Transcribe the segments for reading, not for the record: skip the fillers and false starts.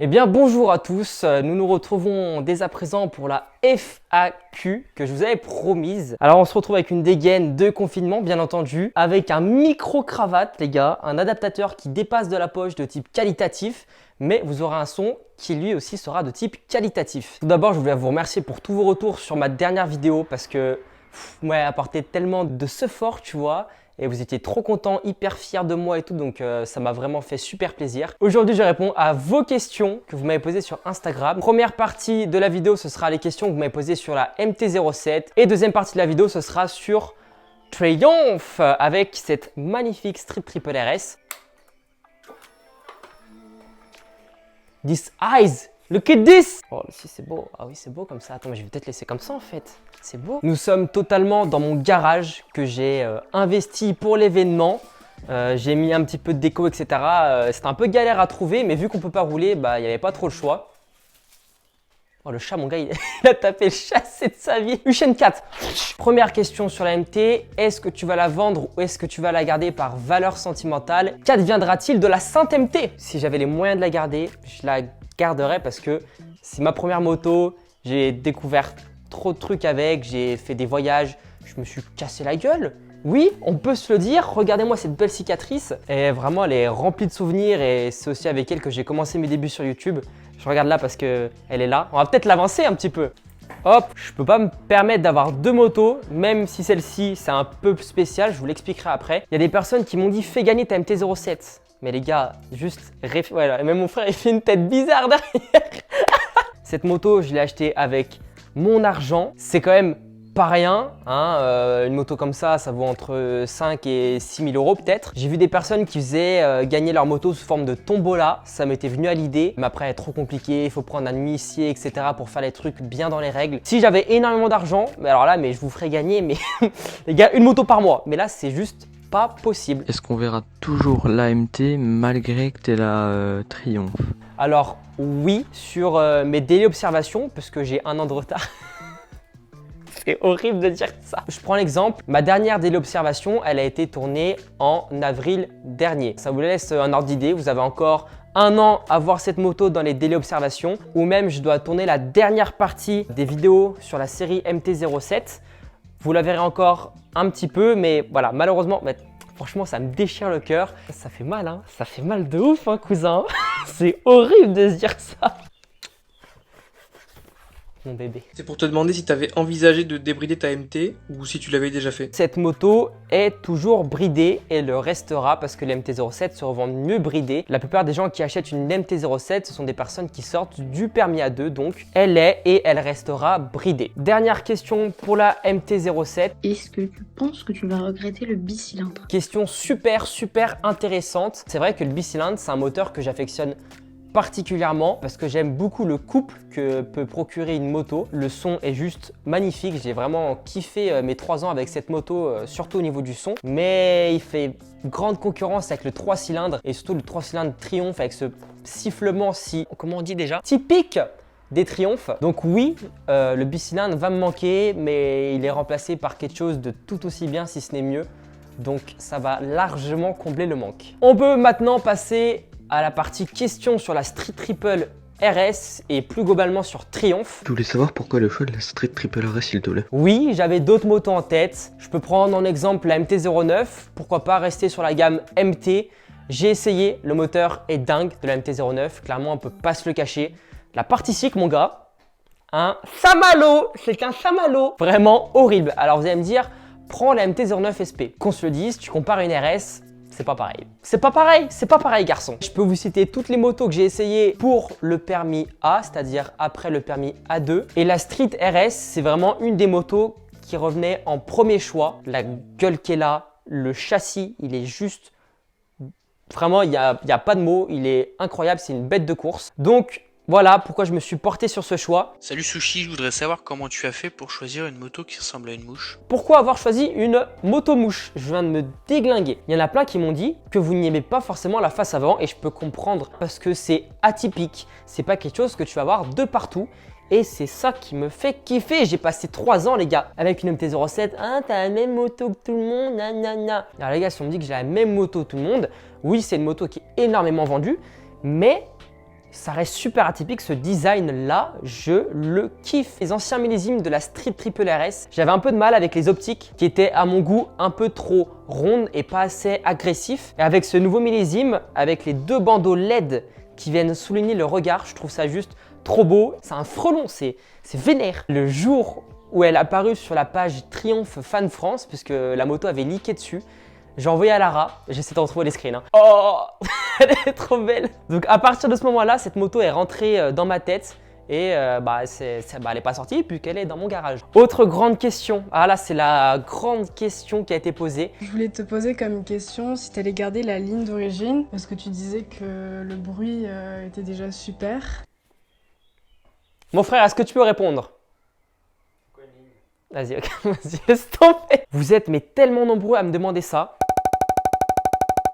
Eh bien bonjour à tous, nous nous retrouvons dès à présent pour la FAQ que je vous avais promise. Alors on se retrouve avec une dégaine de confinement bien entendu, avec un micro-cravate les gars, un adaptateur qui dépasse de la poche de type qualitatif, mais vous aurez un son qui lui aussi sera de type qualitatif. Tout d'abord je voulais vous remercier pour tous vos retours sur ma dernière vidéo parce que vous m'avez apporté tellement de support tu vois. Et vous étiez trop contents, hyper fiers de moi et tout, donc ça m'a vraiment fait super plaisir. Aujourd'hui, je réponds à vos questions que vous m'avez posées sur Instagram. Première partie de la vidéo, ce sera les questions que vous m'avez posées sur la MT-07. Et deuxième partie de la vidéo, ce sera sur Triumph avec cette magnifique Street Triple RS. This eyes, look at this! Oh, si c'est beau. Ah oui, c'est beau comme ça. Attends, mais je vais peut-être laisser comme ça en fait. C'est beau. Nous sommes totalement dans mon garage que j'ai investi pour l'événement. J'ai mis un petit peu de déco, etc. C'était un peu galère à trouver, mais vu qu'on peut pas rouler, bah il n'y avait pas trop le choix. Oh le chat, mon gars, il a tapé le chassé de sa vie. Uchen 4. Première question sur la MT. Est-ce que tu vas la vendre ou est-ce que tu vas la garder par valeur sentimentale? Qu'adviendra-t-il de la Sainte MT? Si j'avais les moyens de la garder, je la garderais parce que c'est ma première moto. J'ai découvert trop de trucs avec, j'ai fait des voyages, je me suis cassé la gueule. Oui, on peut se le dire, regardez-moi cette belle cicatrice. Et vraiment, elle est remplie de souvenirs et c'est aussi avec elle que j'ai commencé mes débuts sur YouTube. Je regarde là parce qu'elle est là. On va peut-être l'avancer un petit peu. Hop, je peux pas me permettre d'avoir deux motos, même si celle-ci, c'est un peu spécial, je vous l'expliquerai après. Il y a des personnes qui m'ont dit, fais gagner ta MT-07. Mais les gars, juste, voilà, même mon frère, il fait une tête bizarre derrière. Cette moto, je l'ai achetée avec mon argent, c'est quand même pas rien, hein, une moto comme ça vaut entre 5 et 6 000 euros peut-être. J'ai vu des personnes qui faisaient gagner leur moto sous forme de tombola, ça m'était venu à l'idée, mais après trop compliqué, il faut prendre un huissier, etc. pour faire les trucs bien dans les règles. Si j'avais énormément d'argent, alors là, mais je vous ferais gagner, mais les gars, une moto par mois, mais là c'est juste pas possible. Est-ce qu'on verra toujours l'AMT malgré que tu es la Triumph? Alors oui, sur mes délais observation, parce que j'ai un an de retard. C'est horrible de dire ça. Je prends l'exemple, ma dernière délai observation, elle a été tournée en avril dernier. Ça vous laisse un ordre d'idée, vous avez encore un an à voir cette moto dans les délais observation, ou même je dois tourner la dernière partie des vidéos sur la série MT-07. Vous la verrez encore un petit peu, mais voilà, malheureusement, franchement, ça me déchire le cœur. Ça fait mal, hein. Ça fait mal de ouf, hein, cousin. C'est horrible de se dire ça. Mon bébé. C'est pour te demander si tu avais envisagé de débrider ta MT ou si tu l'avais déjà fait. Cette moto est toujours bridée et le restera parce que les MT-07 se revendent mieux bridées. La plupart des gens qui achètent une MT-07, ce sont des personnes qui sortent du permis A2, donc elle est et elle restera bridée. Dernière question pour la MT-07. Est-ce que tu penses que tu vas regretter le bicylindre? Question super intéressante. C'est vrai que le bicylindre, c'est un moteur que j'affectionne particulièrement parce que j'aime beaucoup le couple que peut procurer une moto. Le son est juste magnifique, j'ai vraiment kiffé mes 3 ans avec cette moto, surtout au niveau du son. Mais il fait grande concurrence avec le 3 cylindres et surtout le 3 cylindres Triumph avec ce sifflement comment on dit déjà, typique des Triumph. Donc oui, le bicylindre va me manquer, mais il est remplacé par quelque chose de tout aussi bien si ce n'est mieux. Donc ça va largement combler le manque. On peut maintenant passer à la partie questions sur la Street Triple RS et plus globalement sur Triumph. Je voulais savoir pourquoi le choix de la Street Triple RS s'il te plaît. Oui, j'avais d'autres motos en tête. Je peux prendre en exemple la MT-09. Pourquoi pas rester sur la gamme MT. J'ai essayé, le moteur est dingue de la MT-09. Clairement, on peut pas se le cacher. La partie cycle, mon gars, un Saint-Malo. C'est un Saint-Malo. Vraiment horrible. Alors vous allez me dire, prends la MT-09 SP. Qu'on se le dise, tu compares une RS, c'est pas pareil. C'est pas pareil garçon. Je peux vous citer toutes les motos que j'ai essayées pour le permis A, c'est-à-dire après le permis A2. Et la Street RS, c'est vraiment une des motos qui revenait en premier choix. La gueule qu'elle a, le châssis, il est juste... Vraiment, il y a pas de mots, il est incroyable, c'est une bête de course. Donc voilà pourquoi je me suis porté sur ce choix. Salut Sushi, je voudrais savoir comment tu as fait pour choisir une moto qui ressemble à une mouche. Pourquoi avoir choisi une moto mouche? Je viens de me déglinguer. Il y en a plein qui m'ont dit que vous n'aimez pas forcément la face avant et je peux comprendre parce que c'est atypique. C'est pas quelque chose que tu vas voir de partout. Et c'est ça qui me fait kiffer. J'ai passé 3 ans les gars avec une MT-07. Ah, t'as la même moto que tout le monde, nanana. Alors les gars, si on me dit que j'ai la même moto que tout le monde, oui, c'est une moto qui est énormément vendue, mais ça reste super atypique, ce design-là, je le kiffe. Les anciens millésimes de la Street Triple RS, j'avais un peu de mal avec les optiques qui étaient à mon goût un peu trop rondes et pas assez agressifs. Et avec ce nouveau millésime, avec les 2 bandeaux LED qui viennent souligner le regard, je trouve ça juste trop beau. C'est un frelon, c'est vénère. Le jour où elle est apparue sur la page Triomphe Fan France, puisque la moto avait leaké dessus, j'ai envoyé à Lara, j'essaie de retrouver les screens. Hein. Oh, elle est trop belle. Donc à partir de ce moment-là, cette moto est rentrée dans ma tête et elle n'est pas sortie puisqu'elle est dans mon garage. Autre grande question, ah là c'est la grande question qui a été posée. Je voulais te poser comme question si tu allais garder la ligne d'origine, parce que tu disais que le bruit était déjà super. Mon frère, est-ce que tu peux répondre? Vas-y, ok, vas-y, laisse tomber. Vous êtes mais tellement nombreux à me demander ça.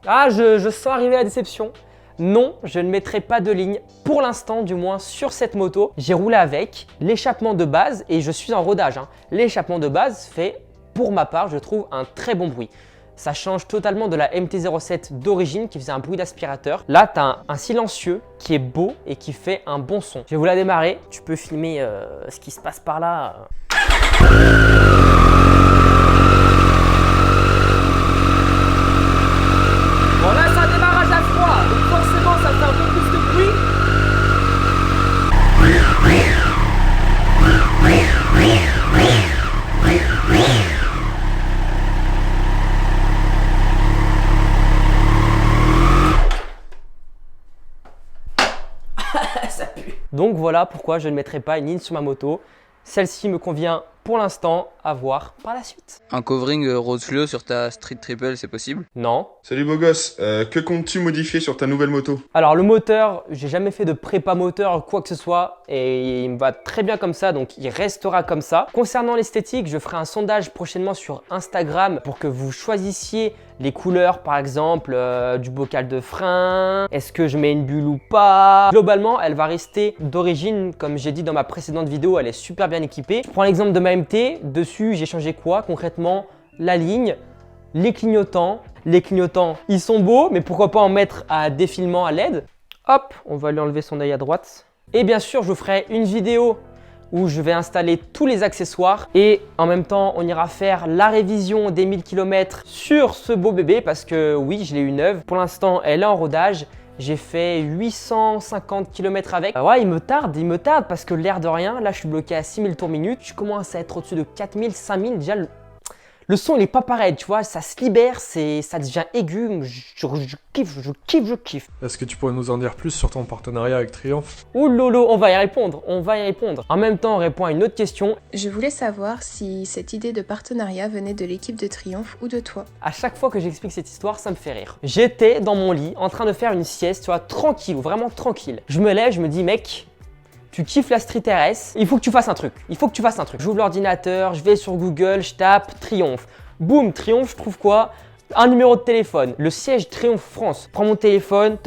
Ah, je sens arriver la déception. Non, je ne mettrai pas de ligne, pour l'instant du moins sur cette moto. J'ai roulé avec l'échappement de base et je suis en rodage. Hein. L'échappement de base fait, pour ma part, je trouve un très bon bruit. Ça change totalement de la MT-07 d'origine qui faisait un bruit d'aspirateur. Là, tu as un silencieux qui est beau et qui fait un bon son. Je vais vous la démarrer. Tu peux filmer ce qui se passe par là. Bon là, c'est un démarrage à froid, donc forcément, ça fait un peu plus de bruit. Ça pue. Donc voilà pourquoi je ne mettrai pas une ligne sur ma moto. Celle-ci me convient pour l'instant, à voir par la suite. Un covering rose fluo sur ta Street Triple, c'est possible? Non. Salut beau gosse, que comptes-tu modifier sur ta nouvelle moto? Alors le moteur, j'ai jamais fait de prépa moteur quoi que ce soit et il me va très bien comme ça, donc il restera comme ça. Concernant l'esthétique, je ferai un sondage prochainement sur Instagram pour que vous choisissiez les couleurs, par exemple du bocal de frein, est-ce que je mets une bulle ou pas. Globalement, elle va rester d'origine, comme j'ai dit dans ma précédente vidéo, elle est super bien équipée. Je prends l'exemple de ma MT, dessus j'ai changé quoi concrètement? La ligne, les clignotants. Les clignotants, ils sont beaux, mais pourquoi pas en mettre à défilement à LED. Hop, on va lui enlever son œil à droite. Et bien sûr, je vous ferai une vidéo où je vais installer tous les accessoires et en même temps, on ira faire la révision des 1000 km sur ce beau bébé parce que oui, je l'ai eu neuve. Pour l'instant, elle est en rodage. J'ai fait 850 km avec. Ouais, il me tarde parce que l'air de rien, là je suis bloqué à 6000 tours minute. Je commence à être au-dessus de 4000, 5000. Déjà, le son il est pas pareil, tu vois, ça se libère, ça devient aigu. Je kiffe. Est-ce que tu pourrais nous en dire plus sur ton partenariat avec Triomphe? Ouh lolo, on va y répondre. En même temps, on répond à une autre question. Je voulais savoir si cette idée de partenariat venait de l'équipe de Triomphe ou de toi. À chaque fois que j'explique cette histoire, ça me fait rire. J'étais dans mon lit en train de faire une sieste, tu vois, tranquille, vraiment tranquille. Je me lève, je me dis, mec, tu kiffes la Street RS, il faut que tu fasses un truc. J'ouvre l'ordinateur, je vais sur Google, je tape Triomphe. Boum, Triomphe, je trouve quoi? Un numéro de téléphone, le siège Triomphe France. Prends mon téléphone,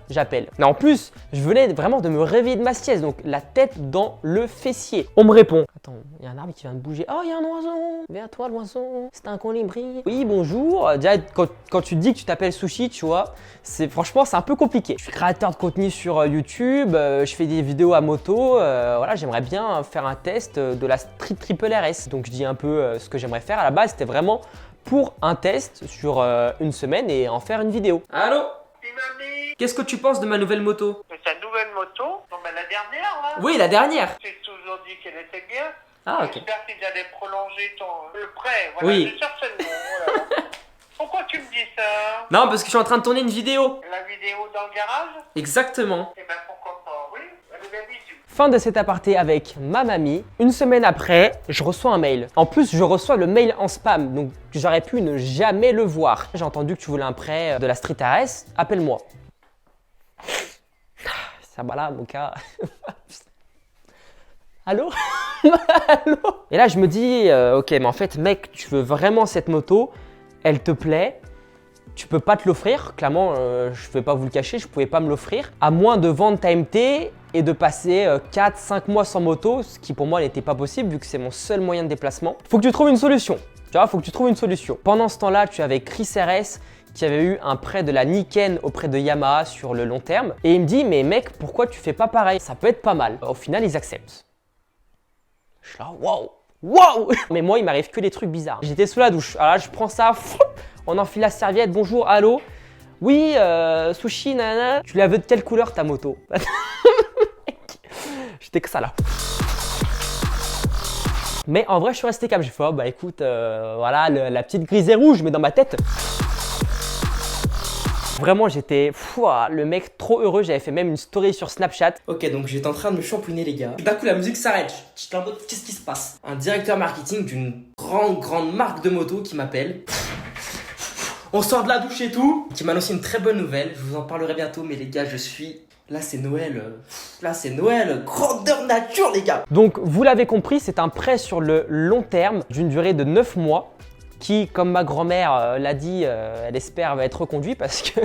j'appelle. Mais en plus, je venais vraiment de me réveiller de ma sieste, donc la tête dans le fessier. On me répond. Attends, il y a un arbre qui vient de bouger. Oh, il y a un oiseau. Vers toi, l'oiseau. C'est un colibri. Oui, bonjour. Déjà, quand tu te dis que tu t'appelles Sushi, tu vois, franchement, c'est un peu compliqué. Je suis créateur de contenu sur YouTube, je fais des vidéos à moto. Voilà, j'aimerais bien faire un test de la Street Triple RS. Donc, je dis un peu ce que j'aimerais faire. À la base, c'était vraiment pour un test sur une semaine et en faire une vidéo. Allô? Qu'est-ce que tu penses de ma nouvelle moto? C'est ta nouvelle moto? Non, mais la dernière, là? Oui, la dernière. J'ai toujours dit qu'elle était bien. Ah, ok. J'espère qu'ils allaient prolonger le prêt. Voilà, oui. Certainement. Voilà. Pourquoi tu me dis ça? Non, parce que je suis en train de tourner une vidéo. La vidéo dans le garage? Exactement. Eh ben, pourquoi pas? Oui. Allez, ben, bisous. Fin de cet aparté avec ma mamie. Une semaine après, je reçois un mail. En plus, je reçois le mail en spam, donc j'aurais pu ne jamais le voir. J'ai entendu que tu voulais un prêt de la Street RS, appelle-moi. Ça va là, mon cas. Allô? Allô? Et là, je me dis, ok, mais en fait, mec, tu veux vraiment cette moto, elle te plaît, tu peux pas te l'offrir. Clairement, je vais pas vous le cacher, je pouvais pas me l'offrir. À moins de vendre ta MT et de passer 4-5 mois sans moto, ce qui pour moi n'était pas possible vu que c'est mon seul moyen de déplacement. Faut que tu trouves une solution. Tu vois, faut que tu trouves une solution. Pendant ce temps-là, tu es avec Chris RS qui avait eu un prêt de la Niken auprès de Yamaha sur le long terme. Et il me dit, mais mec, pourquoi tu fais pas pareil? Ça peut être pas mal. Au final, ils acceptent. Je suis là, waouh! Waouh! Mais moi, il m'arrive que des trucs bizarres. J'étais sous la douche. Alors là, je prends ça, on enfile la serviette. Bonjour, allô? Oui, sushi, nanana. Tu la veux de quelle couleur ta moto? J'étais que ça là. Mais en vrai, je suis resté calme. J'ai fait, oh, bah écoute, voilà, la petite grise et rouge, mais dans ma tête. Vraiment, j'étais le mec trop heureux. J'avais fait même une story sur Snapchat. Ok, donc j'étais en train de me shampouiner, les gars. D'un coup, la musique s'arrête. J'étais en mode, qu'est-ce qui se passe? Un directeur marketing d'une grande marque de moto qui m'appelle. On sort de la douche et tout. Qui m'annonce une très bonne nouvelle. Je vous en parlerai bientôt, mais les gars, je suis. Là, c'est Noël. Là, c'est Noël. Grandeur nature, les gars. Donc, vous l'avez compris, c'est un prêt sur le long terme d'une durée de 9 mois. Qui, comme ma grand-mère l'a dit, elle espère va être reconduit parce que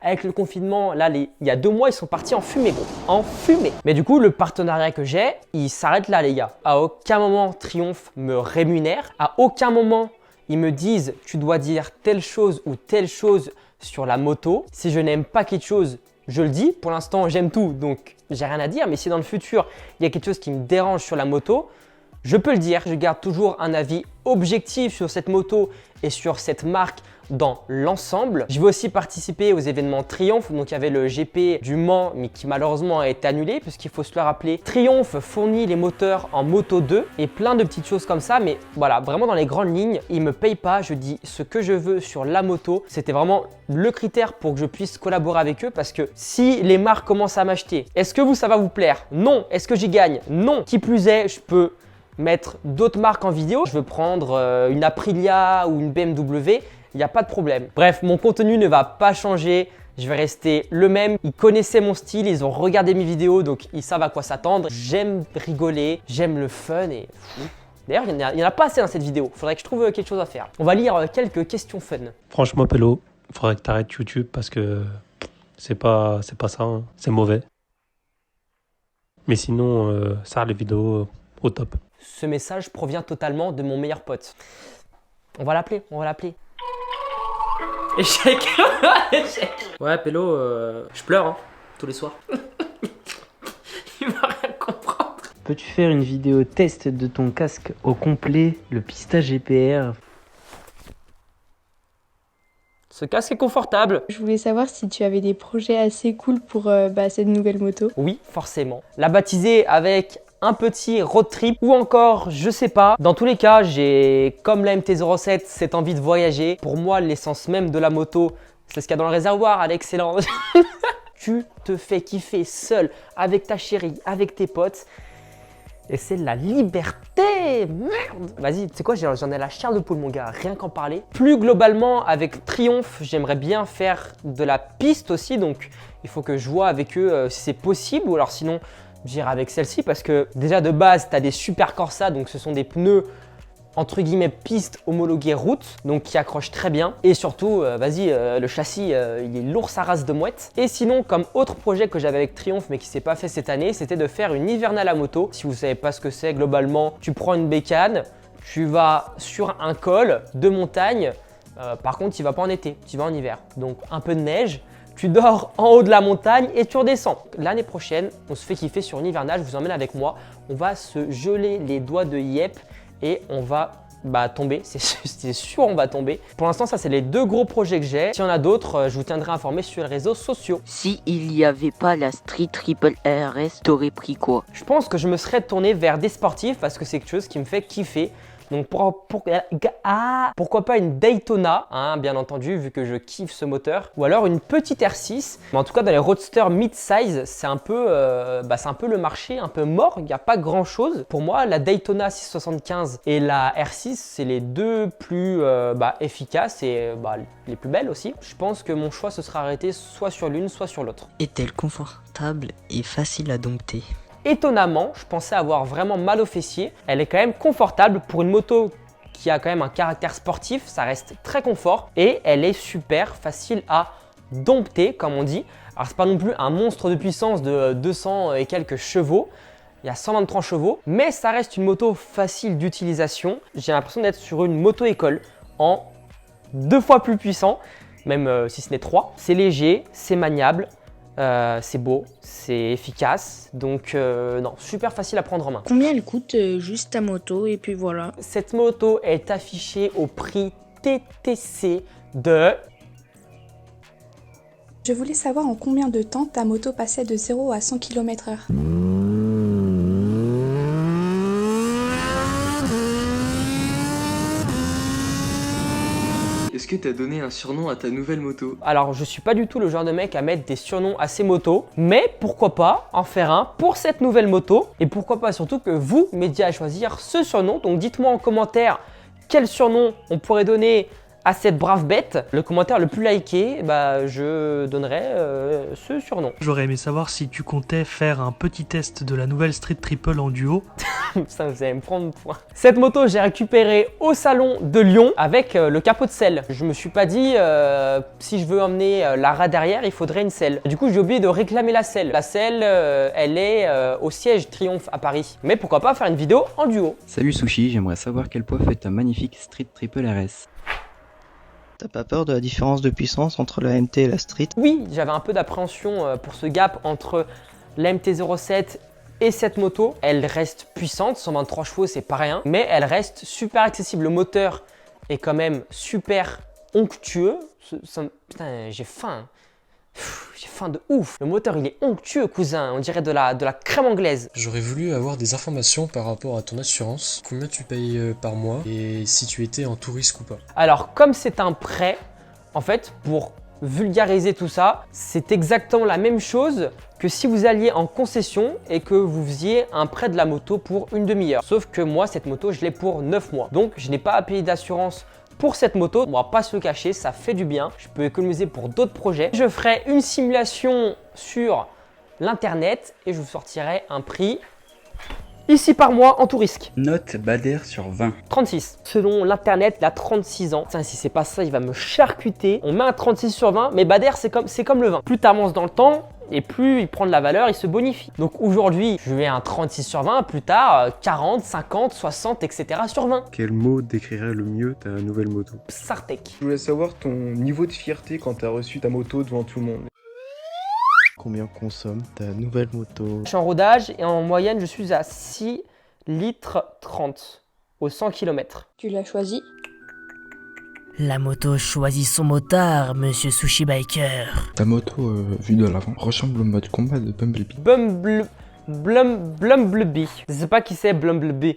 avec le confinement, là, il y a 2 mois, ils sont partis en fumée, gros. En fumée. Mais du coup, le partenariat que j'ai, il s'arrête là, les gars. À aucun moment, Triumph me rémunère. À aucun moment, ils me disent, tu dois dire telle chose ou telle chose sur la moto. Si je n'aime pas quelque chose, je le dis. Pour l'instant, j'aime tout, donc j'ai rien à dire. Mais si dans le futur, il y a quelque chose qui me dérange sur la moto, je peux le dire, je garde toujours un avis objectif sur cette moto et sur cette marque dans l'ensemble. Je vais aussi participer aux événements Triumph. Donc il y avait le GP du Mans, mais qui malheureusement a été annulé puisqu'il faut se le rappeler. Triumph fournit les moteurs en Moto 2 et plein de petites choses comme ça. Mais voilà, vraiment dans les grandes lignes, ils ne me payent pas. Je dis ce que je veux sur la moto. C'était vraiment le critère pour que je puisse collaborer avec eux parce que si les marques commencent à m'acheter, est-ce que ça va vous plaire? Non. Est-ce que j'y gagne? Non. Qui plus est, je peux mettre d'autres marques en vidéo. Je veux prendre une Aprilia ou une BMW, il n'y a pas de problème. Bref, mon contenu ne va pas changer. Je vais rester le même. Ils connaissaient mon style, ils ont regardé mes vidéos, donc ils savent à quoi s'attendre. J'aime rigoler, j'aime le fun et... D'ailleurs, il n'y en a pas assez dans cette vidéo. Il faudrait que je trouve quelque chose à faire. On va lire quelques questions fun. Franchement, Pélo, il faudrait que tu arrêtes YouTube parce que c'est pas ça, hein. C'est mauvais. Mais sinon, ça, les vidéos au top. Ce message provient totalement de mon meilleur pote. On va l'appeler. Échec. Échec. Ouais, Pélo, je pleure hein, tous les soirs. Il va rien comprendre. Peux-tu faire une vidéo test de ton casque au complet, le Pista GPR? Ce casque est confortable. Je voulais savoir si tu avais des projets assez cool pour cette nouvelle moto. Oui, forcément. La baptiser avec un petit road trip ou encore, je sais pas. Dans tous les cas, j'ai, comme la MT-07, cette envie de voyager. Pour moi, l'essence même de la moto, c'est ce qu'il y a dans le réservoir, elle est excellente. Tu te fais kiffer seul, avec ta chérie, avec tes potes. Et c'est la liberté. Merde. Vas-y, tu sais quoi, j'en ai la chair de poule, mon gars, rien qu'en parler. Plus globalement, avec Triumph, j'aimerais bien faire de la piste aussi. Donc, il faut que je vois avec eux si c'est possible. Ou alors sinon, j'irai avec celle-ci parce que déjà de base, tu as des super Corsa. Donc, ce sont des pneus entre guillemets piste homologuée route, donc qui accroche très bien. Et surtout, le châssis, il est lourd sa race de mouette. Et sinon, comme autre projet que j'avais avec Triumph, mais qui s'est pas fait cette année, c'était de faire une hivernale à moto. Si vous savez pas ce que c'est, globalement, tu prends une bécane, tu vas sur un col de montagne. Par contre, tu vas pas en été, tu vas en hiver. Donc un peu de neige. Tu dors en haut de la montagne et tu redescends. L'année prochaine, on se fait kiffer sur une hivernale, je vous emmène avec moi. On va se geler les doigts de yep et on va tomber, c'est sûr on va tomber. Pour l'instant, ça c'est les deux gros projets que j'ai. S'il y en a d'autres, je vous tiendrai informé sur les réseaux sociaux. Si il n'y avait pas la Street Triple RS, t'aurais pris quoi? Je pense que je me serais tourné vers des sportifs parce que c'est quelque chose qui me fait kiffer. Donc pourquoi pas une Daytona, hein, bien entendu, vu que je kiffe ce moteur. Ou alors une petite R6. Mais en tout cas, dans les roadsters mid-size, c'est un peu le marché un peu mort. Il n'y a pas grand-chose. Pour moi, la Daytona 675 et la R6, c'est les deux plus efficaces et les plus belles aussi. Je pense que mon choix se sera arrêté soit sur l'une, soit sur l'autre. Est-elle confortable et facile à dompter? Étonnamment, je pensais avoir vraiment mal aux fessiers. Elle est quand même confortable pour une moto qui a quand même un caractère sportif. Ça reste très confort et elle est super facile à dompter, comme on dit. Alors, c'est pas non plus un monstre de puissance de 200 et quelques chevaux. Il y a 123 chevaux, mais ça reste une moto facile d'utilisation. J'ai l'impression d'être sur une moto-école en 2 fois plus puissant. même si ce n'est 3. C'est léger, c'est maniable, c'est beau, c'est efficace, donc non, super facile à prendre en main. Combien elle coûte juste ta moto et puis voilà. Cette moto est affichée au prix TTC de... Je voulais savoir en combien de temps ta moto passait de 0 à 100 km/h. Est-ce que t'as donné un surnom à ta nouvelle moto? Alors, je suis pas du tout le genre de mec à mettre des surnoms à ses motos, mais pourquoi pas en faire un pour cette nouvelle moto, et pourquoi pas surtout que vous m'aidiez à choisir ce surnom. Donc dites-moi en commentaire quel surnom on pourrait donner à cette brave bête. Le commentaire le plus liké, bah, je donnerai ce surnom. J'aurais aimé savoir si tu comptais faire un petit test de la nouvelle Street Triple en duo. Ça, vous allez me prendre le point. Cette moto, j'ai récupéré au salon de Lyon avec le capot de selle. Je me suis pas dit, si je veux emmener la rade derrière, il faudrait une selle. Du coup, j'ai oublié de réclamer la selle. La selle, elle est au siège Triomphe à Paris. Mais pourquoi pas faire une vidéo en duo. Salut Sushi, j'aimerais savoir quel poids fait ta magnifique Street Triple RS. T'as pas peur de la différence de puissance entre la MT et la Street? Oui, j'avais un peu d'appréhension pour ce gap entre la MT-07 et cette moto. Elle reste puissante, 123 chevaux, c'est pas rien, mais elle reste super accessible. Le moteur est quand même super onctueux. Putain, j'ai faim. J'ai faim de ouf. Le moteur, il est onctueux, cousin. On dirait de la crème anglaise. J'aurais voulu avoir des informations par rapport à ton assurance. Combien tu payes par mois et si tu étais en tout risque ou pas. Alors, comme c'est un prêt, en fait, pour vulgariser tout ça, c'est exactement la même chose que si vous alliez en concession et que vous faisiez un prêt de la moto pour une demi-heure. Sauf que moi, cette moto, je l'ai pour 9 mois. Donc, je n'ai pas à payer d'assurance pour cette moto. On va pas se le cacher, ça fait du bien. Je peux économiser pour d'autres projets. Je ferai une simulation sur l'internet et je vous sortirai un prix ici par mois en tout risque. Note Bader sur 20. 36. Selon l'internet, il a 36 ans. Tiens, si c'est pas ça, il va me charcuter. On met un 36 sur 20, mais Bader, c'est comme le vin. Plus t'avances dans le temps, et plus il prend de la valeur, il se bonifie. Donc aujourd'hui, je mets un 36 sur 20, plus tard, 40, 50, 60, etc. sur 20. Quel mot décrirait le mieux ta nouvelle moto? Sartec. Je voulais savoir ton niveau de fierté quand t'as reçu ta moto devant tout le monde. Combien consomme ta nouvelle moto? Je suis en rodage et en moyenne, je suis à 6 litres 30 au 100 km. Tu l'as choisi? La moto choisit son motard, monsieur Sushi Biker. Ta moto, vue de l'avant, ressemble au mode combat de Bumblebee. Bumblebee. Je sais pas qui c'est Bumblebee.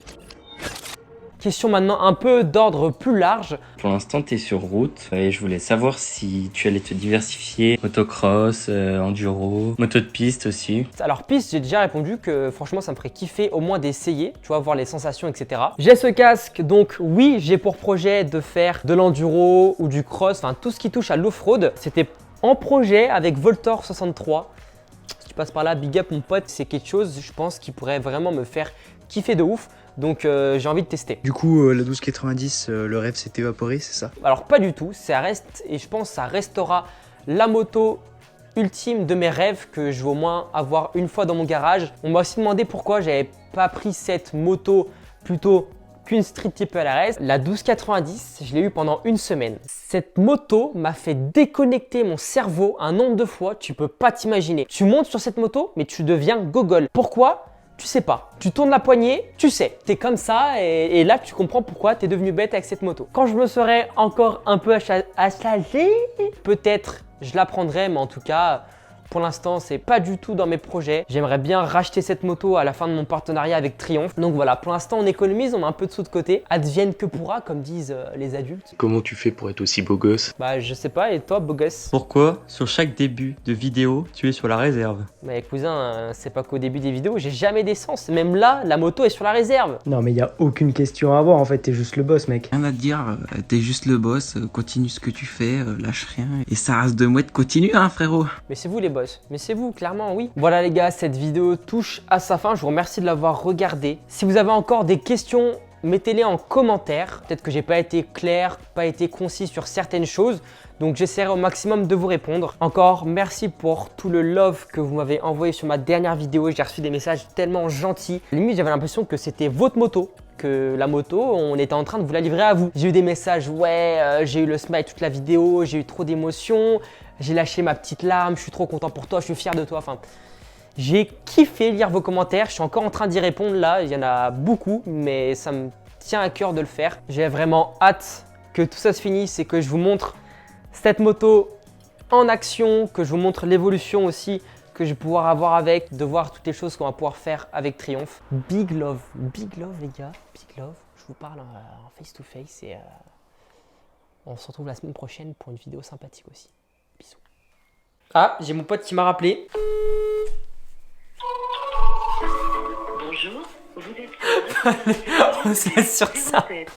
Question maintenant un peu d'ordre plus large. Pour l'instant, tu es sur route et je voulais savoir si tu allais te diversifier. Motocross, enduro, moto de piste aussi. Alors piste, j'ai déjà répondu que franchement ça me ferait kiffer au moins d'essayer, tu vois, voir les sensations, etc. J'ai ce casque, donc oui, j'ai pour projet de faire de l'enduro ou du cross, enfin tout ce qui touche à l'off-road. C'était en projet avec Voltor 63. Si tu passes par là, big up mon pote, c'est quelque chose, je pense, qui pourrait vraiment me faire kiffer de ouf. Donc j'ai envie de tester. Du coup, la 1290, le rêve s'est évaporé, c'est ça? Alors pas du tout, ça reste, et je pense que ça restera la moto ultime de mes rêves que je veux au moins avoir une fois dans mon garage. On m'a aussi demandé pourquoi j'avais pas pris cette moto plutôt qu'une Street Triple RS. La 1290, je l'ai eu pendant une semaine. Cette moto m'a fait déconnecter mon cerveau un nombre de fois, tu peux pas t'imaginer. Tu montes sur cette moto, mais tu deviens gogol. Pourquoi ? Tu sais pas. Tu tournes la poignée, tu sais. T'es comme ça et là tu comprends pourquoi t'es devenu bête avec cette moto. Quand je me serai encore un peu assagé, peut-être je la prendrai, mais en tout cas, pour l'instant, c'est pas du tout dans mes projets. J'aimerais bien racheter cette moto à la fin de mon partenariat avec Triumph. Donc voilà, pour l'instant, on économise, on met un peu de sous de côté. Advienne que pourra, comme disent les adultes. Comment tu fais pour être aussi beau gosse? Bah, je sais pas, et toi, beau gosse? Pourquoi, sur chaque début de vidéo, tu es sur la réserve? Mais cousin, c'est pas qu'au début des vidéos, j'ai jamais d'essence. Même là, la moto est sur la réserve. Non, mais y a aucune question à avoir, en fait, t'es juste le boss, mec. Rien à te dire, t'es juste le boss, continue ce que tu fais, lâche rien. Et ça reste de mouette, continue, hein, frérot. Mais c'est vous les boss, mais c'est vous, clairement, oui. Voilà les gars, cette vidéo touche à sa fin. Je vous remercie de l'avoir regardée. Si vous avez encore des questions, mettez-les en commentaire. Peut-être que j'ai pas été clair, pas été concis sur certaines choses. Donc j'essaierai au maximum de vous répondre. Encore merci pour tout le love que vous m'avez envoyé sur ma dernière vidéo. J'ai reçu des messages tellement gentils. Limite, j'avais l'impression que c'était votre moto que la moto, on était en train de vous la livrer à vous. J'ai eu des messages, ouais, j'ai eu le smile toute la vidéo, j'ai eu trop d'émotions, j'ai lâché ma petite larme, je suis trop content pour toi, je suis fier de toi. Enfin, j'ai kiffé lire vos commentaires, je suis encore en train d'y répondre là, il y en a beaucoup, mais ça me tient à cœur de le faire. J'ai vraiment hâte que tout ça se finisse et que je vous montre cette moto en action, que je vous montre l'évolution aussi que je vais pouvoir avoir avec, de voir toutes les choses qu'on va pouvoir faire avec Triumph. Big love les gars, big love. Je vous parle en face to face et on se retrouve la semaine prochaine pour une vidéo sympathique aussi. Bisous. Ah, j'ai mon pote qui m'a rappelé. Bonjour, vous êtes... On se laisse sur ça.